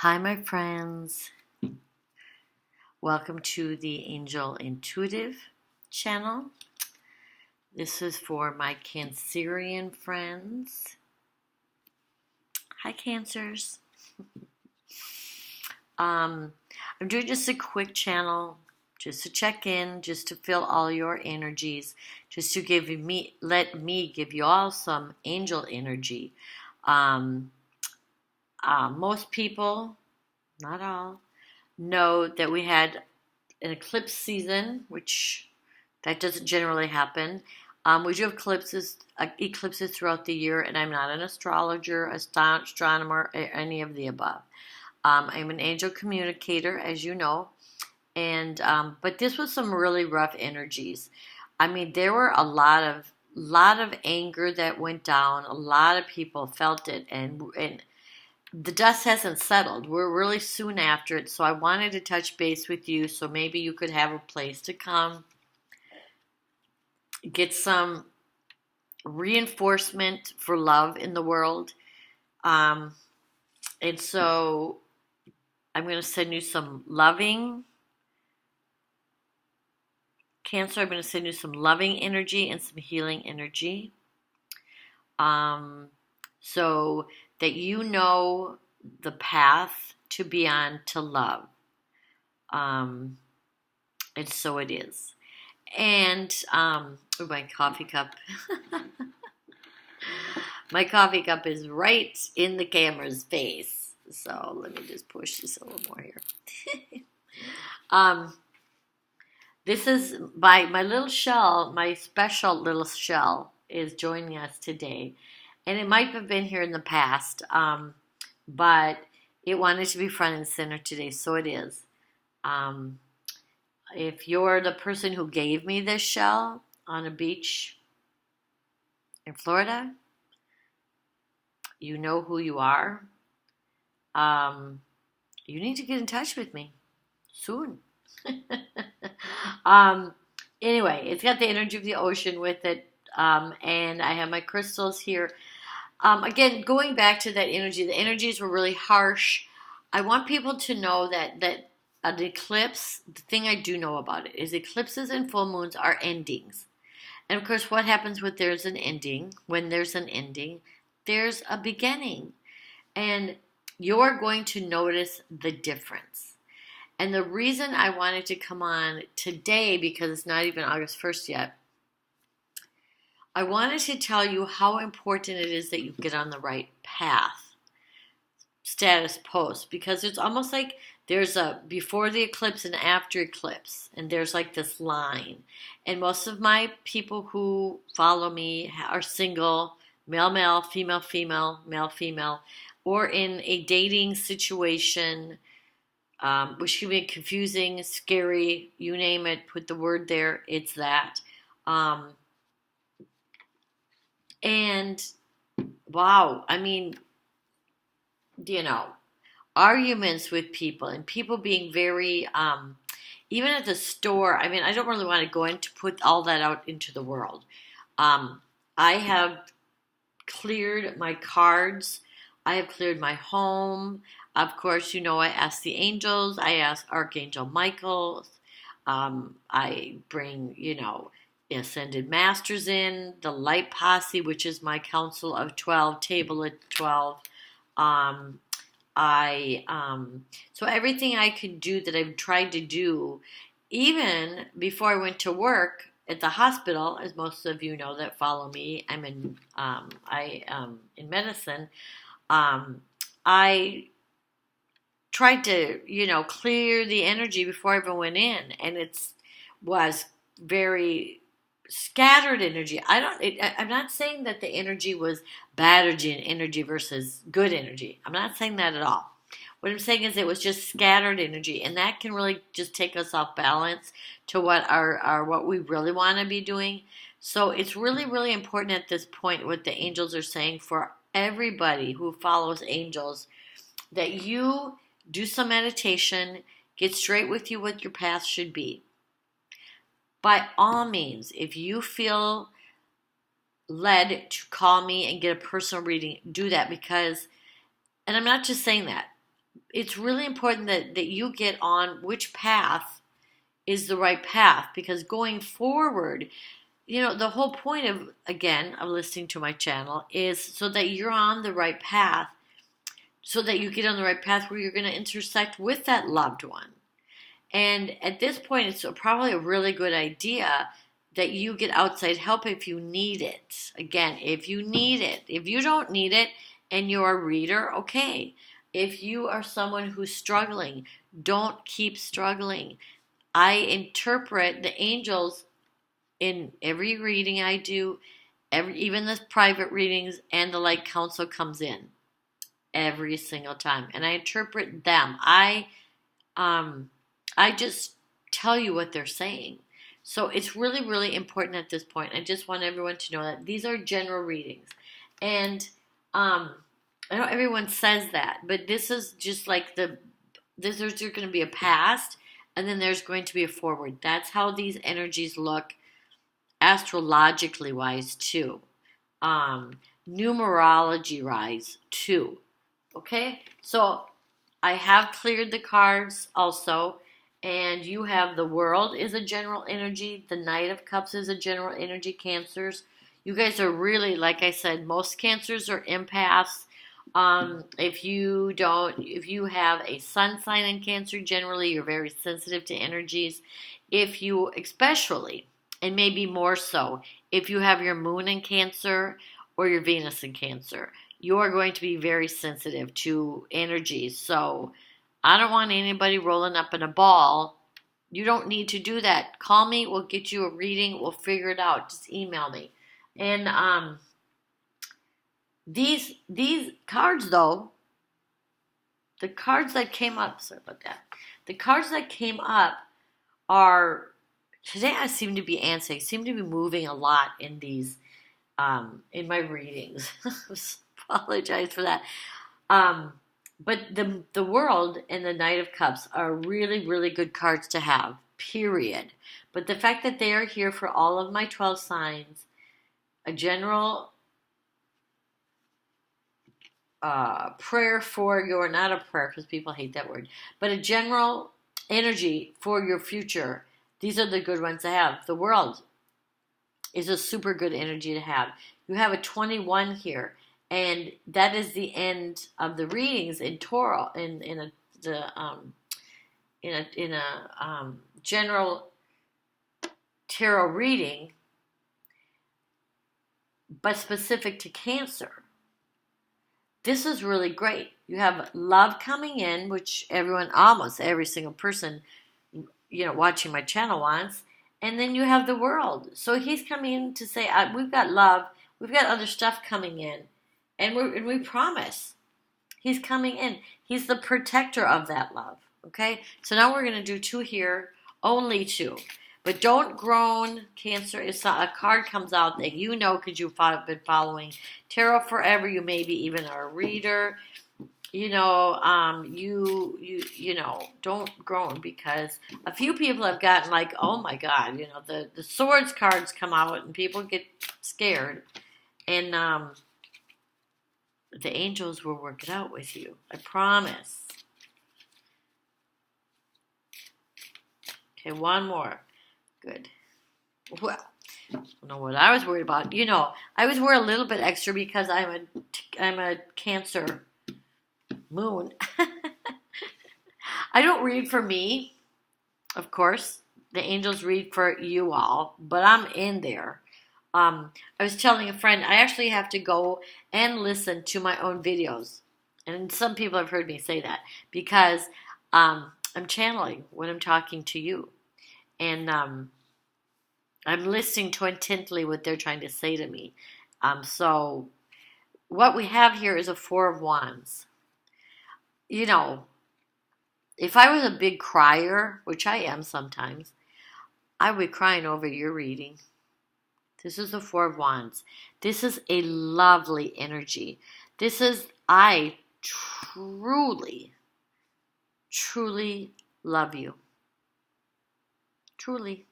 Hi, my friends. Welcome to the Angel Intuitive channel. This is for my Cancerian friends. Hi, Cancers. I'm doing just a quick channel, just to check in, just to feel all your energies, just to let me give you all some angel energy. Most people, not all, know that we had an eclipse season, which that doesn't generally happen. We do have eclipses throughout the year, and I'm not an astrologer, astronomer, or any of the above. I'm an angel communicator, as you know, and but this was some really rough energies. I mean, there were a lot of anger that went down. A lot of people felt it, and the dust hasn't settled. We're really soon after it, so I wanted to touch base with you so maybe you could have a place to come, get some reinforcement for love in the world. And so I'm going to send you some loving, Cancer, I'm going to send you some loving energy and some healing energy. So that you know the path to be on to love. And so it is. And my coffee cup. My coffee cup is right in the camera's face. So let me just push this a little more here. This is my little shell, my special little shell is joining us today. And it might have been here in the past, but it wanted to be front and center today, so it is. If you're the person who gave me this shell on a beach in Florida, you know who you are. You need to get in touch with me soon. Anyway, it's got the energy of the ocean with it, and I have my crystals here. Again, going back to that energy, the energies were really harsh. I want people to know that an eclipse, the thing I do know about it is eclipses and full moons are endings. And of course, what happens when there's an ending? When there's an ending, there's a beginning. And you're going to notice the difference. And the reason I wanted to come on today, because it's not even August 1st yet, I wanted to tell you how important it is that you get on the right path, status post, because it's almost like there's a before the eclipse and after eclipse, and there's like this line. And most of my people who follow me are single, male, female, male, or in a dating situation, which can be confusing, scary, you name it, put the word there, it's that. And wow, I mean, arguments with people and people being very, even at the store, I mean, I don't really want to go into put all that out into the world. I have cleared my cards. I have cleared my home. Of course, I ask the angels. I ask Archangel Michael. I bring, ascended masters in, the light posse, which is my council of 12, table at 12. So everything I could do that I've tried to do, even before I went to work at the hospital, as most of you know that follow me, I am in medicine. I tried to, clear the energy before I even went in, and was very scattered energy. I'm not saying that the energy was bad energy versus good energy. I'm not saying that at all. What I'm saying is it was just scattered energy, and that can really just take us off balance to what we really want to be doing. So it's really, really important at this point what the angels are saying for everybody who follows angels, that you do some meditation, get straight with you what your path should be. By all means, if you feel led to call me and get a personal reading, do that, because, and I'm not just saying that, it's really important that you get on which path is the right path, because going forward, the whole point of listening to my channel is so that you're on the right path, so that you get on the right path where you're going to intersect with that loved one. And at this point, it's probably a really good idea that you get outside help if you need it. Again, if you need it. If you don't need it and you're a reader, okay. If you are someone who's struggling, don't keep struggling. I interpret the angels in every reading I do, even the private readings, and the light council comes in every single time, and I interpret them. I just tell you what they're saying. So it's really, really important at this point. I just want everyone to know that these are general readings, and I know everyone says that, but this is just like there's going to be a past, and then there's going to be a forward. That's how these energies look astrologically wise too, numerology wise too. Okay, so I have cleared the cards also, and you have the World is a general energy, the Knight of Cups is a general energy, Cancers. You guys are really, like I said, most Cancers are empaths. If you have a sun sign in Cancer, generally you're very sensitive to energies. If you, especially, and maybe more so, if you have your moon in Cancer or your Venus in Cancer, you are going to be very sensitive to energies. So I don't want anybody rolling up in a ball. You don't need to do that. Call me. We'll get you a reading. We'll figure it out. Just email me. And these cards, though, the cards that came up, sorry about that. The cards that came up are, today I seem to be answering, seem to be moving a lot in these, in my readings. Apologize for that. But the World and the Knight of Cups are really, really good cards to have, period. But the fact that they are here for all of my 12 signs, a general prayer for your, not a prayer because people hate that word, but a general energy for your future. These are the good ones to have. The World is a super good energy to have. You have a 21 here. And that is the end of the readings in Toro, in a general tarot reading, but specific to Cancer. This is really great. You have love coming in, which almost every single person, watching my channel wants, and then you have the World. So he's coming in to say, we've got love, we've got other stuff coming in. And we promise he's coming in. He's the protector of that love. Okay? So now we're going to do 2 here. Only 2. But don't groan, Cancer. If a card comes out that you know because you've been following tarot forever, you maybe even are a reader. Don't groan, because a few people have gotten like, oh my God, the Swords cards come out and people get scared. And the angels will work it out with you. I promise. Okay, one more. Good. Well, I don't know what I was worried about. I was worried a little bit extra because I'm a Cancer moon. I don't read for me, of course. The angels read for you all, but I'm in there. I was telling a friend, I actually have to go and listen to my own videos. And some people have heard me say that because I'm channeling when I'm talking to you. And I'm listening to intently what they're trying to say to me. So what we have here is a 4 of Wands. If I was a big crier, which I am sometimes, I would be crying over your reading. This is the 4 of Wands. This is a lovely energy. I truly, truly love you. Truly.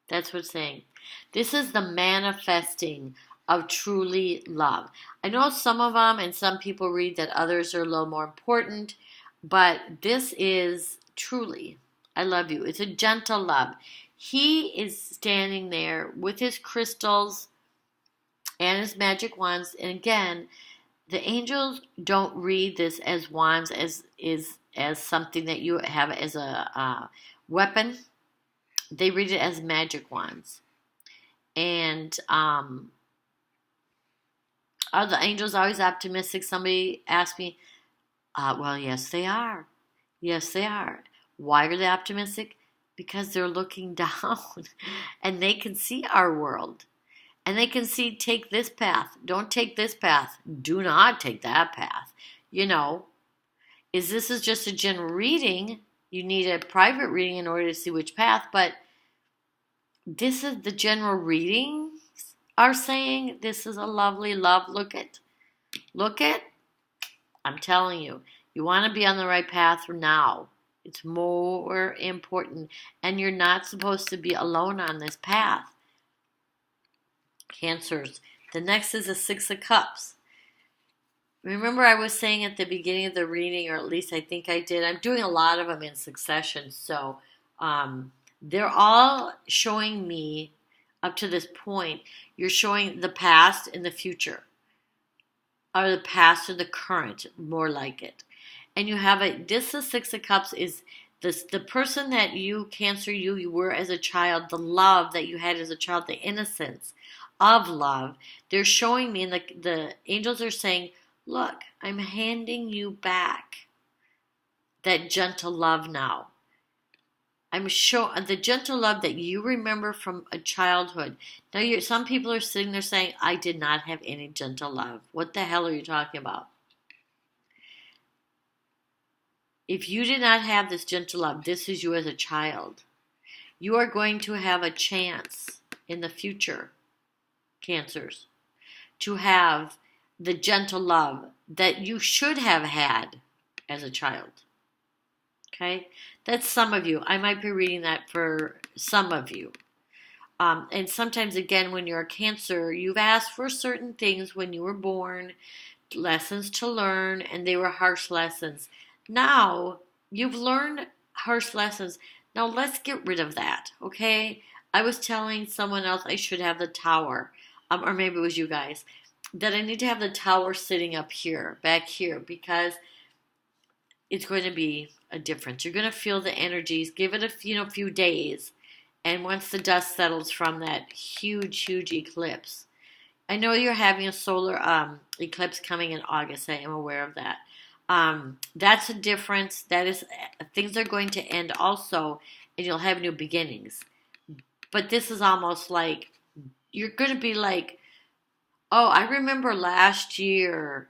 That's what it's saying. This is the manifesting of truly love. I know some of them and some people read that others are a little more important, but this is truly, I love you. It's a gentle love. He is standing there with his crystals and his magic wands. And again, the angels don't read this as wands as something that you have as a weapon. They read it as magic wands. And are the angels always optimistic? Somebody asked me, well, yes, they are. Yes, they are. Why are they optimistic? Because they're looking down and they can see our world. And they can see, take this path. Don't take this path. Do not take that path. You know, this is just a general reading. You need a private reading in order to see which path. But this is the general readings are saying this is a lovely love. Look it. Look it. I'm telling you, you want to be on the right path now. It's more important. And you're not supposed to be alone on this path. Cancers. The next is the Six of Cups. Remember I was saying at the beginning of the reading, or at least I think I did, I'm doing a lot of them in succession. So they're all showing me, up to this point, you're showing the past and the future. Or the past or the current, more like it. And you have this is Six of Cups is this the person that you, Cancer, you were as a child, the love that you had as a child, the innocence of love. They're showing me, and the angels are saying, look, I'm handing you back that gentle love now. I'm showing the gentle love that you remember from a childhood. Now, some people are sitting there saying, I did not have any gentle love. What the hell are you talking about? If you did not have this gentle love, this is you as a child. You are going to have a chance in the future, Cancers, to have the gentle love that you should have had as a child. Okay? That's some of you. I might be reading that for some of you. And sometimes, again, when you're a Cancer, you've asked for certain things when you were born, lessons to learn, and they were harsh lessons. Now, you've learned harsh lessons. Now, let's get rid of that, okay? I was telling someone else I should have the tower, or maybe it was you guys, that I need to have the tower sitting up here, back here, because it's going to be a difference. You're going to feel the energies. Give it a few days, and once the dust settles from that huge, huge eclipse. I know you're having a solar eclipse coming in August. I am aware of that. That's a difference. That is, things are going to end also, and you'll have new beginnings. But this is almost like you're going to be like, oh, I remember last year.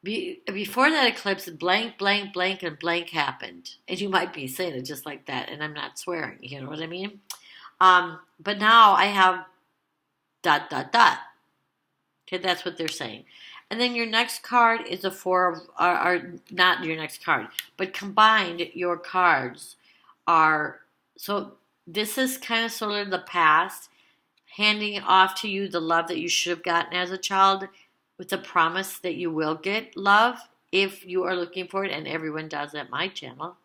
Before that eclipse, blank, blank, blank, and blank happened. And you might be saying it just like that, and I'm not swearing, you know what I mean? But now I have ... Okay, that's what they're saying. And then your next card is a four of, or not your next card, but combined your cards are, so this is kind of sort of the past, handing off to you the love that you should have gotten as a child, with the promise that you will get love if you are looking for it, and everyone does at my channel.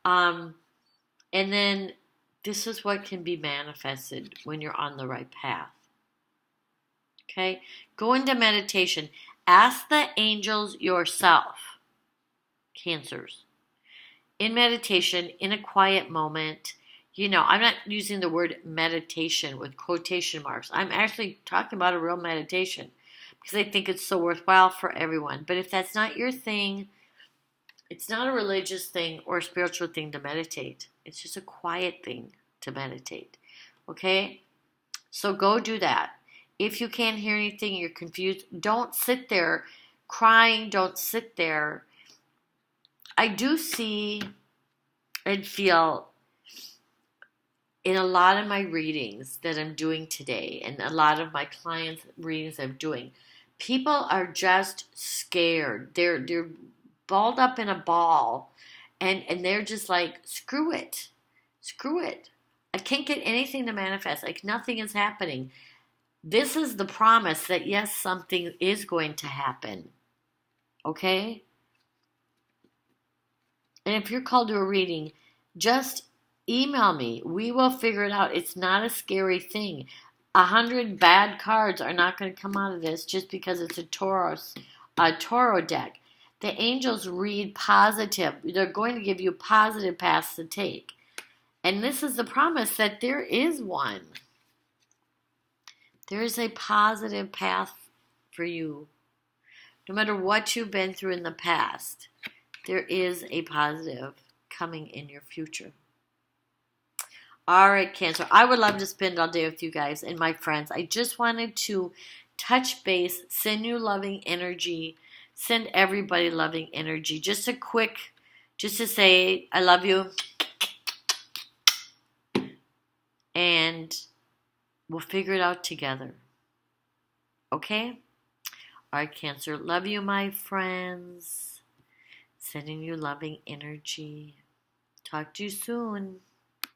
And then this is what can be manifested when you're on the right path. Okay? Go into meditation. Ask the angels yourself, Cancers. In meditation, in a quiet moment, I'm not using the word meditation with quotation marks. I'm actually talking about a real meditation, because I think it's so worthwhile for everyone. But if that's not your thing, it's not a religious thing or a spiritual thing to meditate. It's just a quiet thing to meditate. Okay? So go do that. If you can't hear anything, you're confused, don't sit there crying. Don't sit there. I do see and feel in a lot of my readings that I'm doing today, and a lot of my clients' readings I'm doing, people are just scared. They're balled up in a ball, and they're just like, screw it. Screw it. I can't get anything to manifest. Like, nothing is happening. This is the promise that yes, something is going to happen. Okay? And if you're called to a reading, just email me. We will figure it out. It's not a scary thing. 100 bad cards are not going to come out of this just because it's a Toro deck. The angels read positive. They're going to give you positive paths to take. And this is the promise that there is one. There is a positive path for you. No matter what you've been through in the past, there is a positive coming in your future. All right, Cancer. I would love to spend all day with you guys and my friends. I just wanted to touch base, send you loving energy, send everybody loving energy. Just to say, I love you. And we'll figure it out together. Okay? All right, Cancer. Love you, my friends. Sending you loving energy. Talk to you soon.